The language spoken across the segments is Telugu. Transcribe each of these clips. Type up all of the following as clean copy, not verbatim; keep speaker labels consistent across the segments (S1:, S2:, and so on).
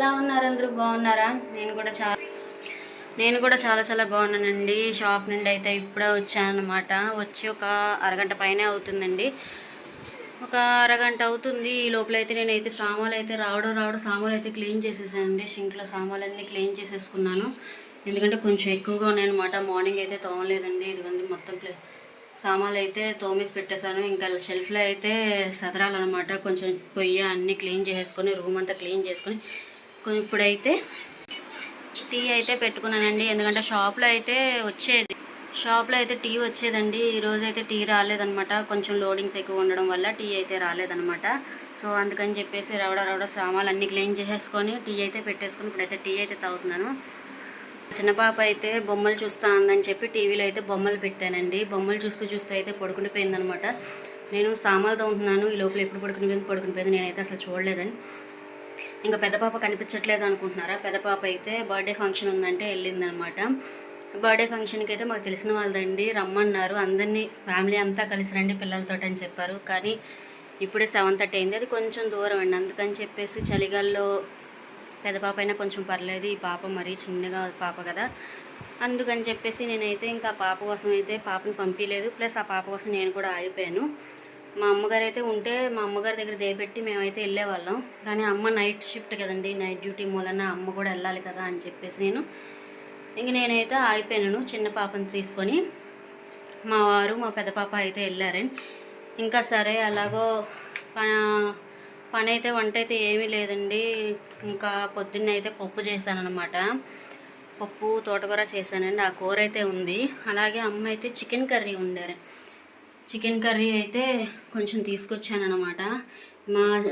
S1: ఎలా ఉన్నారు? అందరూ బాగున్నారా? నేను కూడా చాలా చాలా బాగున్నానండి. షాప్ నుండి అయితే ఇప్పుడే వచ్చానమాట. వచ్చి ఒక అరగంట పైనే అవుతుందండి. ఒక అరగంట అవుతుంది. ఈ లోపలైతే నేనైతే సామాన్లు అయితే రావడం సామాన్లు అయితే క్లీన్ చేసేసానండి. షింక్లో సామాన్లన్నీ క్లీన్ చేసేసుకున్నాను. ఎందుకంటే కొంచెం ఎక్కువగా ఉన్నాయన్నమాట. మార్నింగ్ అయితే తోమలేదండి. ఇదిగోండి మొత్తం సామాన్లు అయితే తోమేసి పెట్టేశాను. ఇంకా షెల్ఫ్లో అయితే సదరాలన్నమాట. కొంచెం పొయ్యి అన్నీ క్లీన్ చేసుకొని రూమ్ అంతా క్లీన్ చేసుకొని ఇప్పుడైతే టీ అయితే పెట్టుకున్నానండి. ఎందుకంటే షాప్లో అయితే టీ వచ్చేదండి. ఈరోజు అయితే టీ రాలేదనమాట. కొంచెం లోడింగ్స్ ఎక్కువ ఉండడం వల్ల టీ అయితే రాలేదనమాట. సో అందుకని చెప్పేసి రవడ సామాన్లు అన్నీ క్లీన్ చేసేసుకొని టీ అయితే పెట్టేసుకొని ఇప్పుడైతే టీ అయితే తాగుతున్నాను. చిన్న పాప అయితే బొమ్మలు చూస్తా ఉందని చెప్పి టీవీలో అయితే బొమ్మలు పెట్టానండి. బొమ్మలు చూస్తూ అయితే పడుకునిపోయిందనమాట. నేను సామాన్లు తోముతున్నాను. ఈ లోపల ఎప్పుడు పడుకునిపోయింది నేనైతే అసలు చూడలేదని. ఇంకా పెద్ద పాప కనిపించట్లేదు అనుకుంటున్నారా? పెద్ద పాప అయితే బర్త్డే ఫంక్షన్ ఉందంటే వెళ్ళిందనమాట. బర్త్డే ఫంక్షన్కి అయితే మాకు తెలిసిన వాళ్ళదండి, రమ్మన్నారు. అందరినీ ఫ్యామిలీ అంతా కలిసి రండి పిల్లలతో అని చెప్పారు. కానీ ఇప్పుడే 7:30 అయింది. అది కొంచెం దూరం అండి. అందుకని చెప్పేసి చలిగాల్లో పెద్ద పాప అయినా కొంచెం పర్లేదు, ఈ పాప మరీ చిన్నగా పాప కదా, అందుకని చెప్పేసి నేనైతే ఇంకా పాప కోసం అయితే పాపని పంపించలేదు. ప్లస్ ఆ పాప కోసం నేను కూడా ఆగిపోయాను. మా అమ్మగారు అయితే ఉంటే మా అమ్మగారి దగ్గర దేపెట్టి మేమైతే వెళ్ళేవాళ్ళం. కానీ అమ్మ నైట్ షిఫ్ట్ కదండి, నైట్ డ్యూటీ మూలన అమ్మ కూడా వెళ్ళాలి కదా అని చెప్పేసి నేనైతే ఆగిపోయాను. చిన్న పాపను తీసుకొని మా వారు మా పెద్ద పాప అయితే వెళ్ళారని. ఇంకా సరే అలాగో పని అయితే వంట అయితే ఏమీ లేదండి. ఇంకా పొద్దున్న అయితే పప్పు చేశానమాట. పప్పు తోటకూర చేశానండి. ఆ కూర అయితే ఉంది. అలాగే అమ్మ అయితే చికెన్ కర్రీ వండారు. చికెన్ కర్రీ అయితే కొంచెం తీసుకొచ్చానమాట.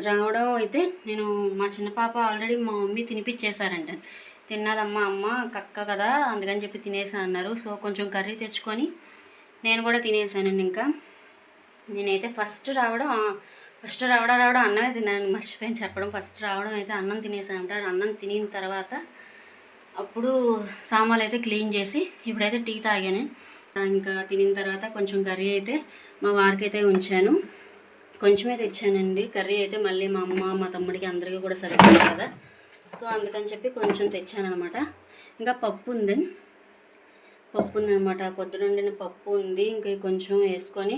S1: రావడం అయితే మా చిన్న పాప ఆల్రెడీ మా మమ్మీ తినిపించేశారంట. తిన్నదమ్మా అమ్మ కక్క కదా అందుకని చెప్పి తినేసా అన్నారు. సో కొంచెం కర్రీ తెచ్చుకొని నేను కూడా తినేసానండి. ఇంకా నేనైతే ఫస్ట్ రావడం అన్నమే తిన్నాను, మర్చిపోయాను చెప్పడం. ఫస్ట్ రావడం అయితే అన్నం తినేసానంట. అన్నం తినిన తర్వాత అప్పుడు సామాన్లు అయితే క్లీన్ చేసి ఇప్పుడైతే టీ తాగాను. ఇంకా తినిన తర్వాత కొంచెం కర్రీ అయితే మా వారికి అయితే ఉంచాను. కొంచెమే తెచ్చానండి కర్రీ అయితే. మళ్ళీ మా అమ్మ మా తమ్ముడికి అందరికీ కూడా సరిపోతుంది కదా, సో అందుకని చెప్పి కొంచెం తెచ్చానమాట. ఇంకా పప్పు ఉందనమాట. పొద్దునుండిన పప్పు ఉంది. ఇంకా కొంచెం వేసుకొని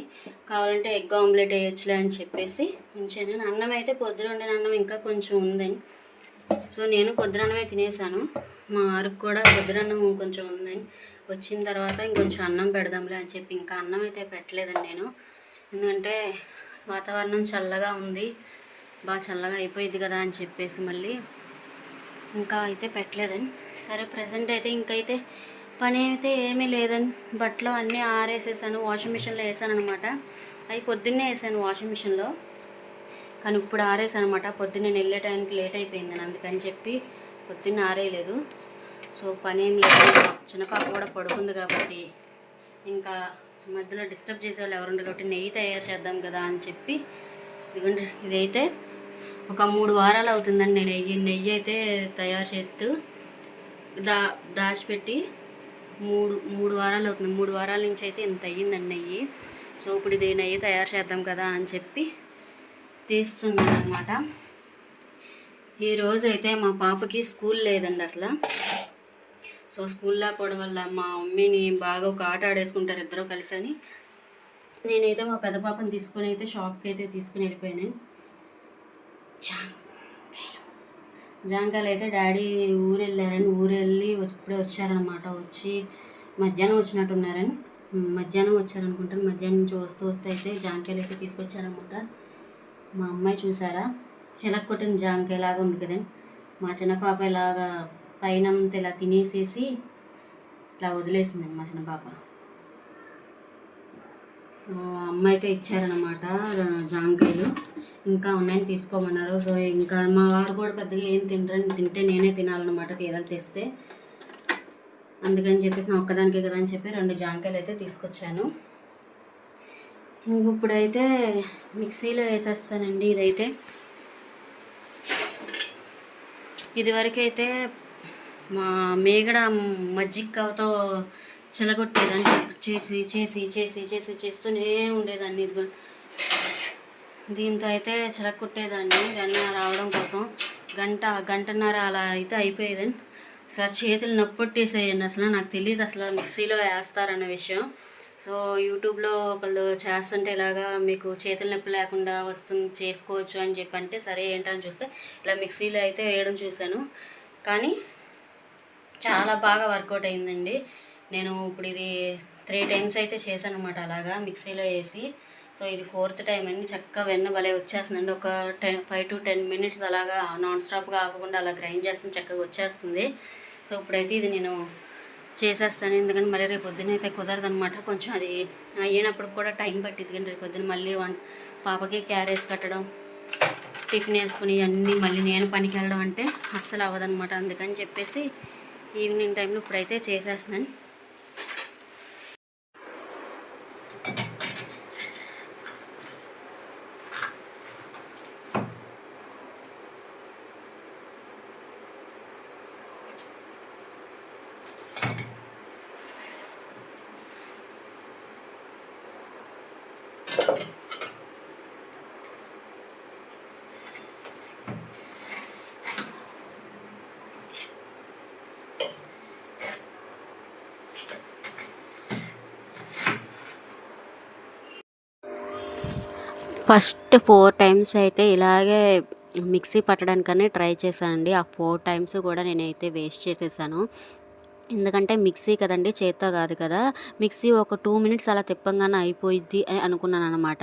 S1: కావాలంటే ఎగ్ ఆమ్లెట్ వేయచ్చులే అని చెప్పేసి ఉంచాను. అన్నం అయితే పొద్దునుండిన అన్నం ఇంకా కొంచెం ఉందని, సో నేను పొద్దునన్నమే తినేసాను. మా వారికి కూడా పొద్దునన్నం కొంచెం ఉందని వచ్చిన తర్వాత ఇంకొంచెం అన్నం పెడదాంలే అని చెప్పి ఇంకా అన్నం అయితే పెట్టలేదండి నేను. ఎందుకంటే వాతావరణం చల్లగా ఉంది, బాగా చల్లగా అయిపోయింది కదా అని చెప్పేసి మళ్ళీ ఇంకా అయితే పెట్టలేదని. సరే ప్రజెంట్ అయితే ఇంకైతే పని అయితే ఏమీ లేదని బట్టలు అన్నీ ఆరేసేసాను. వాషింగ్ మిషన్లో వేసాను అనమాట. అవి పొద్దున్నే వేసాను వాషింగ్ మిషన్లో, కానీ ఇప్పుడు ఆరేసాను అనమాట. పొద్దున్నే నేను వెళ్ళే టైంకి లేట్ అయిపోయిందని అందుకని చెప్పి పొద్దున్న ఆరేయలేదు. సో పని ఏం లేదు. చిన్నపాప కూడా పడుకుంది కాబట్టి ఇంకా మధ్యలో డిస్టర్బ్ చేసేవాళ్ళు ఎవరుండరు కాబట్టి నెయ్యి తయారు చేద్దాం కదా అని చెప్పి ఇదైతే ఒక 3 వారాలు అవుతుందండి. నెయ్యి అయితే తయారు చేస్తూ దాచిపెట్టి మూడు వారాలు అవుతుంది. 3 వారాల నుంచి అయితే ఇంత అయ్యిందండి నెయ్యి. సో ఇప్పుడు ఇది నెయ్యి తయారు చేద్దాం కదా అని చెప్పి తీస్తున్నాను అనమాట. ఈరోజు అయితే మా పాపకి స్కూల్ లేదండి అసలు. సో స్కూల్ లేకపోవడం వల్ల మా మమ్మీని బాగా ఒక ఆట ఆడేసుకుంటారు ఇద్దరు కలిసి అని నేనైతే మా పెద్ద పాపని తీసుకొని అయితే షాప్కి అయితే తీసుకుని వెళ్ళిపోయాను. జాంకాయలు అయితే డాడీ ఊరు వెళ్ళి ఇప్పుడే వచ్చారనమాట. వచ్చి మధ్యాహ్నం వచ్చినట్టున్నారని, మధ్యాహ్నం వచ్చారనుకుంటాను. మధ్యాహ్నం నుంచి వస్తూ అయితే జాంకాయలు అయితే తీసుకొచ్చారనమాట. మా అమ్మాయి చూసారా చిలక కొట్టిన జాంకాయలాగా ఉంది కదండి. మా చిన్న పాప ఇలాగా పైన ఇలా తినేసేసి ఇలా వదిలేసిందండి మా చిన్న పాప. అమ్మ అయితే ఇచ్చారనమాట జాంకాయలు, ఇంకా ఉన్నాయని తీసుకోమన్నారు. సో ఇంకా మా వారు కూడా పెద్దగా ఏం తింటే నేనే తినాలన్నమాట ఏదైనా తెస్తే. అందుకని చెప్పేసి నా ఒక్కదానికే కదా అని చెప్పి 2 జాంకాయలు అయితే తీసుకొచ్చాను. ఇప్పుడైతే మిక్సీలో వేసేస్తానండి. ఇదివరకైతే మా మేగడ మజ్జిగతో చిలగొట్టేదాన్ని, చేస్తూనే ఉండేదాన్ని. దీంతో అయితే చిలగొట్టేదాన్ని వెన్న రావడం కోసం. గంటన్నర అలా అయితే అయిపోయేదండి. అసలు ఆ చేతులు నొప్పొట్టేసేయండి. అసలు నాకు తెలియదు అసలు మిక్సీలో వేస్తారన్న విషయం. సో యూట్యూబ్లో ఒకళ్ళు చేస్తుంటే ఇలాగా మీకు చేతుల నొప్పి లేకుండా వస్తుంది చేసుకోవచ్చు అని చెప్పి అంటే సరే ఏంటని చూస్తే ఇలా మిక్సీలో అయితే వేయడం చూశాను. కానీ చాలా బాగా వర్కౌట్ అయిందండి. నేను ఇప్పుడు ఇది 3 టైమ్స్ అయితే చేశాను అనమాట అలాగా మిక్సీలో వేసి. సో ఇది 4th టైం అండి. చక్కగా వెన్న భలే వచ్చేస్తుందండి. ఒక 5 to 10 మినిట్స్ అలాగా నాన్ స్టాప్గా ఆపకుండా అలా గ్రైండ్ చేస్తుంది, చక్కగా వచ్చేస్తుంది. సో ఇప్పుడైతే ఇది నేను చేసేస్తాను, ఎందుకంటే మళ్ళీ రేపు పొద్దున్న అయితే కుదరదనమాట. కొంచెం అది అయ్యేటప్పుడు కూడా టైం పట్టింది, కానీ రేపు పొద్దున్న మళ్ళీ పాపకి క్యారేజ్ కట్టడం, టిఫిన్ వేసుకుని అన్నీ మళ్ళీ నేను పనికి వెళ్ళడం అంటే అస్సలు అవ్వదనమాట. అందుకని చెప్పేసి ఈవినింగ్ టైంలో ఇప్పుడైతే చేసేస్తున్నాను. ఫస్ట్ 4 టైమ్స్ అయితే ఇలాగే మిక్సీ పట్టడానికనే ట్రై చేశానండి. ఆ 4 టైమ్స్ కూడా నేనైతే వేస్ట్ చేసేసాను. ఎందుకంటే మిక్సీ కదండి, చేత్తో కాదు కదా. మిక్సీ ఒక 2 మినిట్స్ అలా తిప్పంగానే అయిపోయిద్ది అని అనుకున్నాను అనమాట.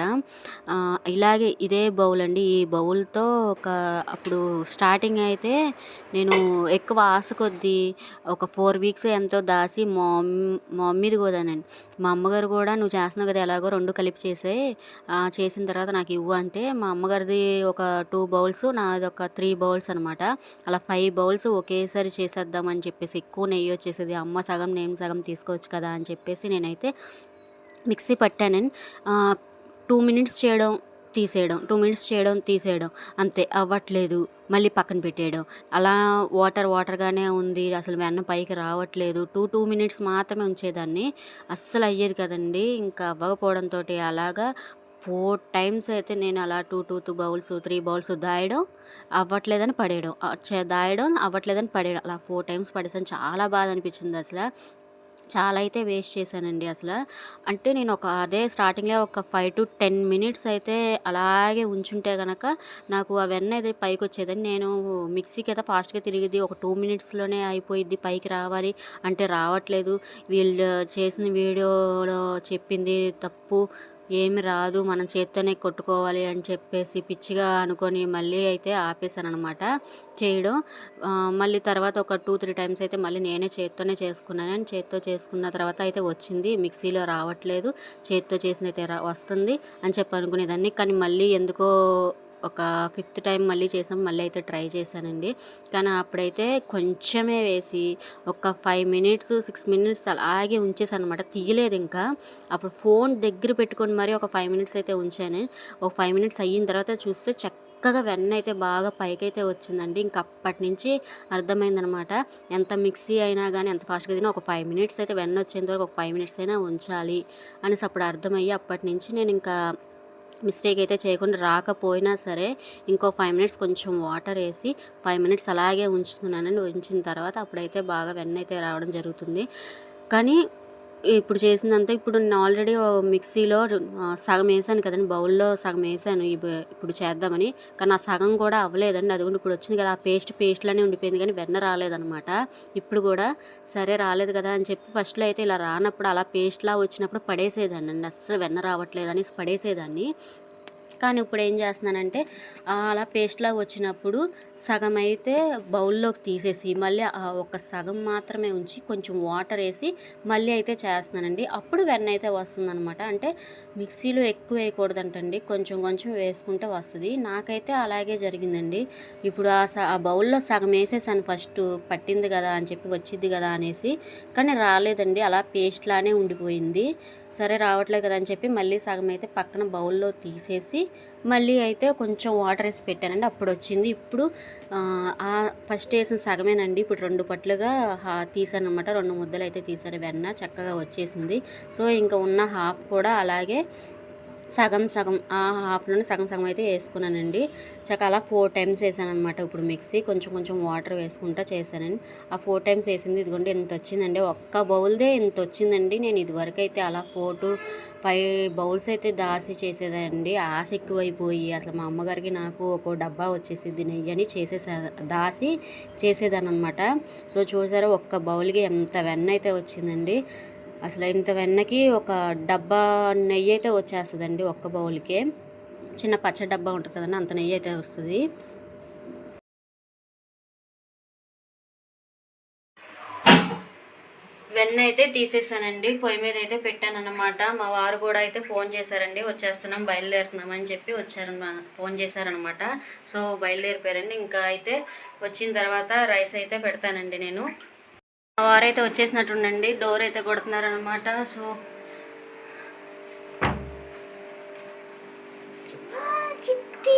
S1: ఇలాగే ఇదే బౌల్ అండి, ఈ బౌల్తో అప్పుడు స్టార్టింగ్ అయితే నేను ఎక్కువ ఆశ కొద్దీ ఒక 4 వీక్స్ ఎంతో దాసి మా మమ్మీది కూడానండి. మా అమ్మగారు కూడా నువ్వు చేస్తున్నావు కదా ఎలాగో 2 కలిపి చేసిన తర్వాత నాకు ఇవ్వు అంటే, మా అమ్మగారిది ఒక 2 బౌల్స్, నాది ఒక 3 బౌల్స్ అనమాట. అలా 5 బౌల్స్ ఒకేసారి చేసేద్దామని చెప్పేసి, ఎక్కువ నెయ్యి వచ్చేసేది. అమ్మ సగం నేను సగం తీసుకోవచ్చు కదా అని చెప్పేసి నేనైతే మిక్సీ పట్టానండి. 2 మినిట్స్ చేయడం తీసేయడం, 2 మినిట్స్ చేయడం తీసేయడం, అంతే. అవ్వట్లేదు, మళ్ళీ పక్కన పెట్టేయడం. అలా వాటర్గానే ఉంది, అసలు వెన్న పైకి రావట్లేదు. 2 మినిట్స్ మాత్రమే ఉంచేదాన్ని, అస్సలు అయ్యేది కదండి. ఇంకా అవ్వకపోవడంతో అలాగా 4 టైమ్స్ అయితే నేను అలా 2 బౌల్స్ 3 బౌల్స్ దాయడం అవ్వట్లేదని పడేయడం, దాయడం అవ్వట్లేదని పడేయడం, అలా 4 టైమ్స్ పడేసాను. చాలా బాధ అనిపించింది అసలు. చాలా అయితే వేస్ట్ చేశానండి అసలు. అంటే నేను అదే స్టార్టింగ్లో ఒక 5 to 10 మినిట్స్ అయితే అలాగే ఉంచుంటే కనుక నాకు ఆ వెన్న అయితే పైకి వచ్చేదని. నేను మిక్సీకి అయితే ఫాస్ట్గా తిరిగిద్ది, ఒక 2 మినిట్స్లోనే అయిపోయిద్ది, పైకి రావాలి అంటే రావట్లేదు. వీళ్ళు చేసిన వీడియోలో చెప్పింది తప్పు, ఏమి రాదు, మనం చేత్తోనే కొట్టుకోవాలి అని చెప్పేసి పిచ్చిగా అనుకొని మళ్ళీ అయితే ఆపేసాననమాట చేయడం. మళ్ళీ తర్వాత ఒక 2-3 టైమ్స్ అయితే మళ్ళీ నేనే చేత్తోనే చేసుకున్నాను. చేత్తో చేసుకున్న తర్వాత అయితే వచ్చింది, మిక్సీలో రావట్లేదు, చేత్తో చేసినైతే వస్తుంది అని చెప్పి అనుకునేదాన్ని. కానీ మళ్ళీ ఎందుకో ఒక 5th టైం మళ్ళీ చేసినప్పుడు మళ్ళీ అయితే ట్రై చేశానండి. కానీ అప్పుడైతే కొంచెమే వేసి ఒక 5 మినిట్స్ 6 మినిట్స్ అలాగే ఉంచేసాను అనమాట, తీయలేదు ఇంకా. అప్పుడు ఫోన్ దగ్గర పెట్టుకొని మరి ఒక 5 మినిట్స్ అయితే ఉంచాను. ఒక 5 మినిట్స్ అయిన తర్వాత చూస్తే చక్కగా వెన్న అయితే బాగా పైకైతే వచ్చిందండి. ఇంక అప్పటి నుంచి అర్థమైందనమాట, ఎంత మిక్సీ అయినా కానీ ఎంత ఫాస్ట్గా తినా ఒక 5 మినిట్స్ అయితే వెన్న వచ్చేంత వరకు ఒక 5 మినిట్స్ అయినా ఉంచాలి అనేసి అప్పుడు అర్థమయ్యి, అప్పటి నుంచి నేను ఇంకా మిస్టేక్ అయితే చేయకుండా, రాకపోయినా సరే ఇంకో 5 మినిట్స్ కొంచెం వాటర్ వేసి 5 మినిట్స్ అలాగే ఉంచుతున్నానండి. ఉంచిన తర్వాత అప్పుడైతే బాగా వెన్న అయితే రావడం జరుగుతుంది. కానీ ఇప్పుడు చేసిందంతా, ఇప్పుడు నేను ఆల్రెడీ మిక్సీలో సగం వేసాను కదండి, బౌల్లో సగం వేసాను ఇప్పుడు చేద్దామని. కానీ ఆ సగం కూడా అవ్వలేదండి. అది కూడా ఇప్పుడు వచ్చింది కదా, ఆ పేస్ట్లానే ఉండిపోయింది, కానీ వెన్న రాలేదనమాట. ఇప్పుడు కూడా సరే రాలేదు కదా అని చెప్పి ఫస్ట్లో అయితే ఇలా రానప్పుడు అలా పేస్ట్లా వచ్చినప్పుడు పడేసేదాన్ని అండి, అస్సలు వెన్న రావట్లేదని పడేసేదాన్ని. కానీ ఇప్పుడు ఏం చేస్తున్నానంటే అలా పేస్ట్లా వచ్చినప్పుడు సగం అయితే బౌల్లోకి తీసేసి మళ్ళీ ఒక సగం మాత్రమే ఉంచి కొంచెం వాటర్ వేసి మళ్ళీ అయితే చేస్తున్నానండి. అప్పుడు వెన్న అయితే వస్తుందన్నమాట. అంటే మిక్సీలో ఎక్కువ వేయకూడదంటండి, కొంచెం కొంచెం వేసుకుంటే వస్తుంది. నాకైతే అలాగే జరిగిందండి. ఇప్పుడు ఆ బౌల్లో సగం వేసేసాను ఫస్ట్, పట్టింది కదా అని చెప్పి వచ్చింది కదా అనేసి, కానీ రాలేదండి, అలా పేస్ట్లానే ఉండిపోయింది. సరే రావట్లేదు కదా అని చెప్పి మళ్ళీ సగం అయితే పక్కన బౌల్లో తీసేసి మళ్ళీ అయితే కొంచెం వాటర్ వేసి పెట్టానండి, అప్పుడు వచ్చింది. ఇప్పుడు ఫస్ట్ వేసిన సగమేనండి, ఇప్పుడు 2 పట్లుగా తీసాను అనమాట. 2 ముద్దలు అయితే తీసాను వెన్న, చక్కగా వచ్చేసింది. సో ఇంకా ఉన్న హాఫ్ కూడా అలాగే సగం సగం ఆ హాఫ్లోనే సగం సగం అయితే వేసుకున్నానండి. అలా 4 టైమ్స్ వేసాను అనమాట. ఇప్పుడు మిక్సీ కొంచెం కొంచెం వాటర్ వేసుకుంటా చేశానండి. ఆ 4 టైమ్స్ వేసింది ఇదిగోండి ఇంత వచ్చిందండి. ఒక్క బౌల్దే ఇంత వచ్చిందండి. నేను ఇదివరకు అయితే అలా 4 to 5 బౌల్స్ అయితే దాసి చేసేదండి. ఆశ ఎక్కువైపోయి అసలు మా అమ్మగారికి నాకు ఒక డబ్బా వచ్చేసిద్ది నెయ్యి అని దాసి చేసేదాన్ని అనమాట. సో చూసారా ఒక్క బౌల్కి ఎంత వెన్న అయితే వచ్చిందండి. అసలు ఇంత వెన్నకి ఒక డబ్బా నెయ్యి అయితే వచ్చేస్తుందండి ఒక్క బౌల్కే. చిన్న పచ్చ డబ్బా ఉంటుంది కదండి, అంత నెయ్యి అయితే వస్తుంది. వెన్న అయితే తీసేసానండి, పొయ్యి మీద అయితే పెట్టాను అనమాట. మా వారు కూడా అయితే ఫోన్ చేశారండి, వచ్చేస్తున్నాం బయలుదేరుతున్నాం అని చెప్పి ఫోన్ చేశారనమాట. సో బయలుదేరిపోయారండి. ఇంకా అయితే వచ్చిన తర్వాత రైస్ అయితే పెడతానండి నేను. మా వారైతే వచ్చేసినట్టుండండి, డోర్ అయితే కొడుతున్నారనమాట. సో చిట్టి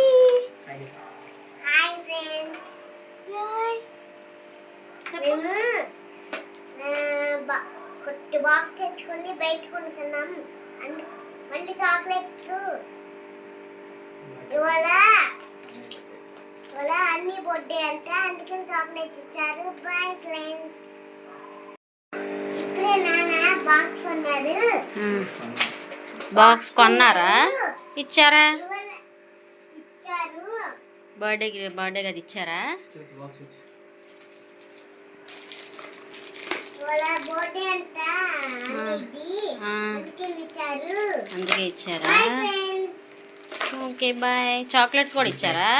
S1: కొట్టి బాక్స్ తెచ్చుకొని బయట కొనుక్కున్నాం. మళ్ళీ చాక్లెట్ ఇవాళ అన్ని బర్త్డే అంటే అందుకని చాక్లెట్ ఇచ్చారు. Bye friends. ఇప్పుడే నాన్న బాక్స్ కొన్నారు. బాక్స్ కొన్నారా? ఇచ్చారా? ఇచ్చారు. బర్త్డే కదా ఇచ్చారా? అందుకే ఇచ్చారా? Okay bye. చాక్లెట్స్ కూడా ఇచ్చారా?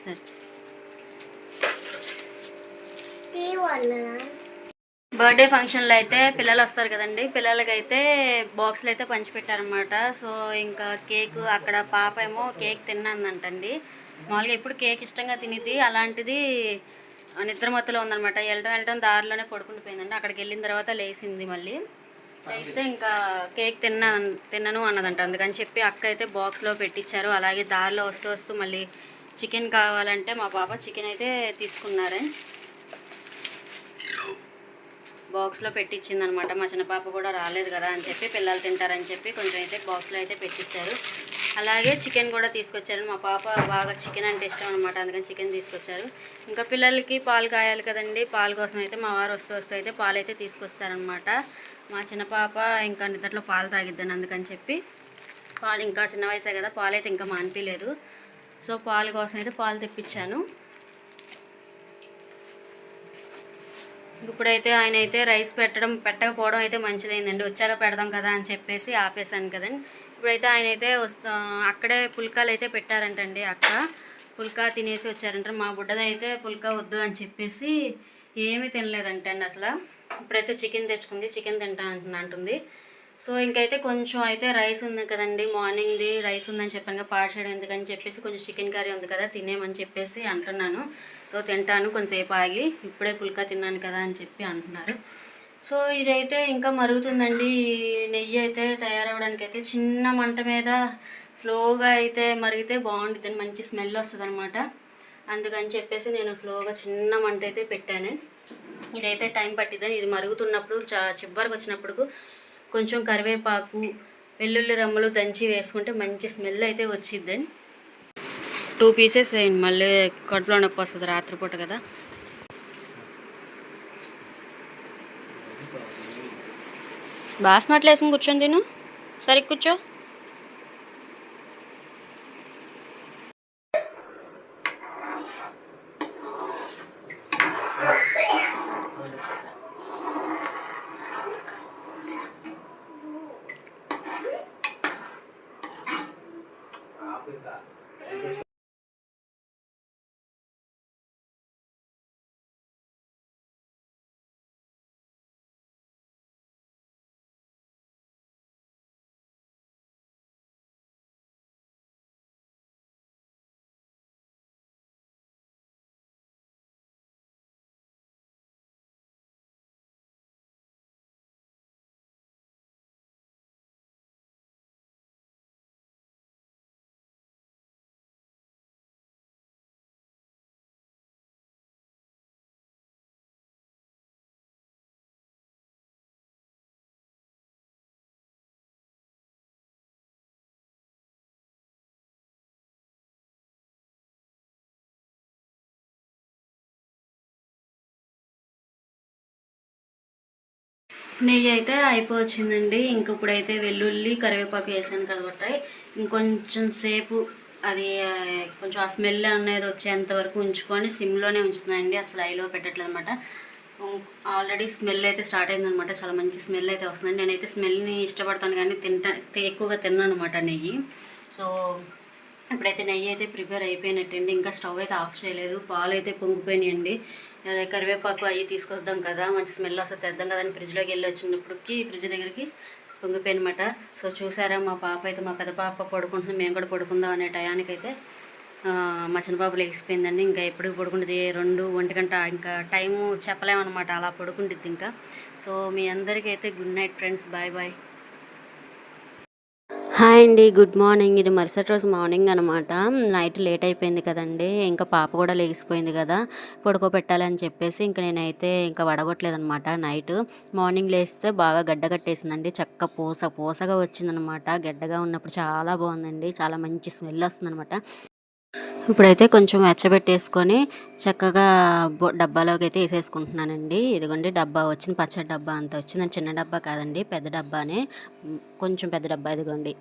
S1: సరే. బర్త్డే ఫంక్షన్లో అయితే పిల్లలు వస్తారు కదండి, పిల్లలకైతే బాక్సులు అయితే పంచిపెట్టారనమాట. సో ఇంకా కేక్ అక్కడ పాప ఏమో కేక్ తిన్నానంటండి. మామూలుగా ఎప్పుడు కేక్ ఇష్టంగా తినేది, అలాంటిది నిద్రమత్తులో ఉందనమాట. వెళ్ళటం దారిలోనే పడుకుని పోయిందండి. అక్కడికి వెళ్ళిన తర్వాత లేచింది. మళ్ళీ లేస్తే ఇంకా కేక్ తిన్నను అన్నదంట. అందుకని చెప్పి అక్క అయితే బాక్స్లో పెట్టించారు. అలాగే దారిలో వస్తూ వస్తూ మళ్ళీ చికెన్ కావాలంటే మా పాప చికెన్ అయితే తీసుకున్నారే, బాక్స్లో పెట్టించింది అనమాట. మా చిన్న పాప కూడా రాలేదు కదా అని చెప్పి, పిల్లలు తింటారని చెప్పి కొంచెం అయితే బాక్స్లో అయితే పెట్టించారు. అలాగే చికెన్ కూడా తీసుకొచ్చారు. మా పాప బాగా చికెన్ అంటే ఇష్టం అనమాట, అందుకని చికెన్ తీసుకొచ్చారు. ఇంకా పిల్లలకి పాలు కాయాలి కదండి, పాలు కోసం అయితే మా వారు వస్తూ అయితే పాలు అయితే తీసుకొస్తారనమాట. మా చిన్న పాప ఇంకా నిద్రలో పాలు తాగిద్దాను, అందుకని చెప్పి పాలు ఇంకా చిన్న వయసే కదా, పాలు అయితే ఇంకా మానిపించలేదు. సో పాలు కోసం అయితే పాలు తెప్పించాను. ఇప్పుడైతే ఆయన అయితే రైస్ పెట్టకపోవడం అయితే మంచిదైందండి. వచ్చాక పెడదాం కదా అని చెప్పేసి ఆపేసాను కదండి. ఇప్పుడైతే ఆయన అయితే అక్కడే పుల్కాలు అయితే పెట్టారంటండి. అక్క పుల్కా తినేసి వచ్చారంట. మా బుడ్డదైతే పుల్కా వద్దు అని చెప్పేసి ఏమీ తినలేదంటండి అసలు. ఇప్పుడైతే చికెన్ తెచ్చుకుంది, చికెన్ తింటా అంటుంది. సో ఇంకైతే కొంచెం అయితే రైస్ ఉంది కదండి, మార్నింగ్ది రైస్ ఉందని చెప్పాను కదా, పాడేయడం ఎందుకని చెప్పేసి కొంచెం చికెన్ కర్రీ ఉంది కదా తినేమని చెప్పేసి అంటున్నాను. సో తింటాను కొంచెంసేపు ఆగి, ఇప్పుడే పుల్కా తిన్నాను కదా అని చెప్పి అంటున్నారు. సో ఇదైతే ఇంకా మరుగుతుందండి. నెయ్యి అయితే తయారవడానికి అయితే చిన్న మంట మీద స్లోగా అయితే మరిగితే బాగుంటుంది, మంచి స్మెల్ వస్తుంది అనమాట. అందుకని చెప్పేసి నేను స్లోగా చిన్న మంట అయితే పెట్టాను. ఇదైతే టైం పట్టిద్దని, ఇది మరుగుతున్నప్పుడు చివరికి వచ్చినప్పుడు కొంచెం కరివేపాకు, వెల్లుల్లి రమ్మలు దంచి వేసుకుంటే మంచి స్మెల్ అయితే వచ్చిద్దని. 2 పీసెస్ వేయండి, మళ్ళీ కడుపులో నొప్పి వస్తుంది రాత్రిపూట కదా. బాస్మట్లు వేసుకుని కూర్చొని తిను, సరిగ్గా కూర్చో. నెయ్యి అయితే అయిపోవచ్చిందండి. ఇంక ఇప్పుడైతే వెల్లుల్లి కరివేపాకు వేసాను కాబట్టి ఇంకొంచెం సేపు అది కొంచెం ఆ స్మెల్ అనేది వచ్చేంత వరకు ఉంచుకొని సిమ్లోనే ఉంచుతున్నానండి, అసలు హైలో పెట్టట్లేదు అనమాట. ఆల్రెడీ స్మెల్ అయితే స్టార్ట్ అయిందనమాట, చాలా మంచి స్మెల్ అయితే వస్తుందండి. నేనైతే స్మెల్ని ఇష్టపడతాను కానీ ఎక్కువగా తిన్నాను అనమాట నెయ్యి. సో ఇప్పుడైతే నెయ్యి అయితే ప్రిపేర్ అయిపోయినట్టండి. ఇంకా స్టవ్ అయితే ఆఫ్ చేయలేదు. పాలు అయితే పొంగిపోయినాయండి. అదే కరివేపాకు అవి తీసుకొద్దాం కదా, మంచి స్మెల్ వస్తుంది తెద్దాం కదా అని ఫ్రిడ్జ్లోకి వెళ్ళి వచ్చినప్పటికి ఫ్రిడ్జ్ దగ్గరికి పొంగిపోయినమాట. సో చూసారా, మా పాప అయితే, మా పెద్ద పాప పడుకుంటుంది, మేము కూడా పడుకుందాం అనే టయానికైతే మా చిన్న పాప లేచిపోయిందండి. ఇంకా ఎప్పుడు పడుకుంటుంది 2-1 గంట, ఇంకా టైము చెప్పలేమన్నమాట, అలా పడుకుంటుంది ఇంకా. సో మీ అందరికీ అయితే good night friends, bye bye. Hi అండి, గుడ్ మార్నింగ్. ఇది మరుసటి రోజు మార్నింగ్ అనమాట. నైట్ లేట్ అయిపోయింది కదండి, ఇంకా పాప కూడా లేచిపోయింది కదా, పడుకోబెట్టాలి అని చెప్పేసి ఇంకా నేనైతే ఇంకా వడగొట్టలేదనమాట. నైట్ మార్నింగ్ లేస్తే బాగా గడ్డ కట్టేసిందండి, చక్క పూసగా వచ్చిందనమాట. గడ్డగా ఉన్నప్పుడు చాలా బాగుందండి, చాలా మంచి స్మెల్ వస్తుందనమాట. ఇప్పుడైతే కొంచెం వెచ్చబెట్టేసుకొని చక్కగా డబ్బాలోకి అయితే వేసేసుకుంటున్నానండి. ఇదిగోండి డబ్బా వచ్చింది, పచ్చడి డబ్బా అంత వచ్చిందని, చిన్న డబ్బా కాదండి, పెద్ద డబ్బానే, కొంచెం పెద్ద డబ్బా. ఇదిగోండి.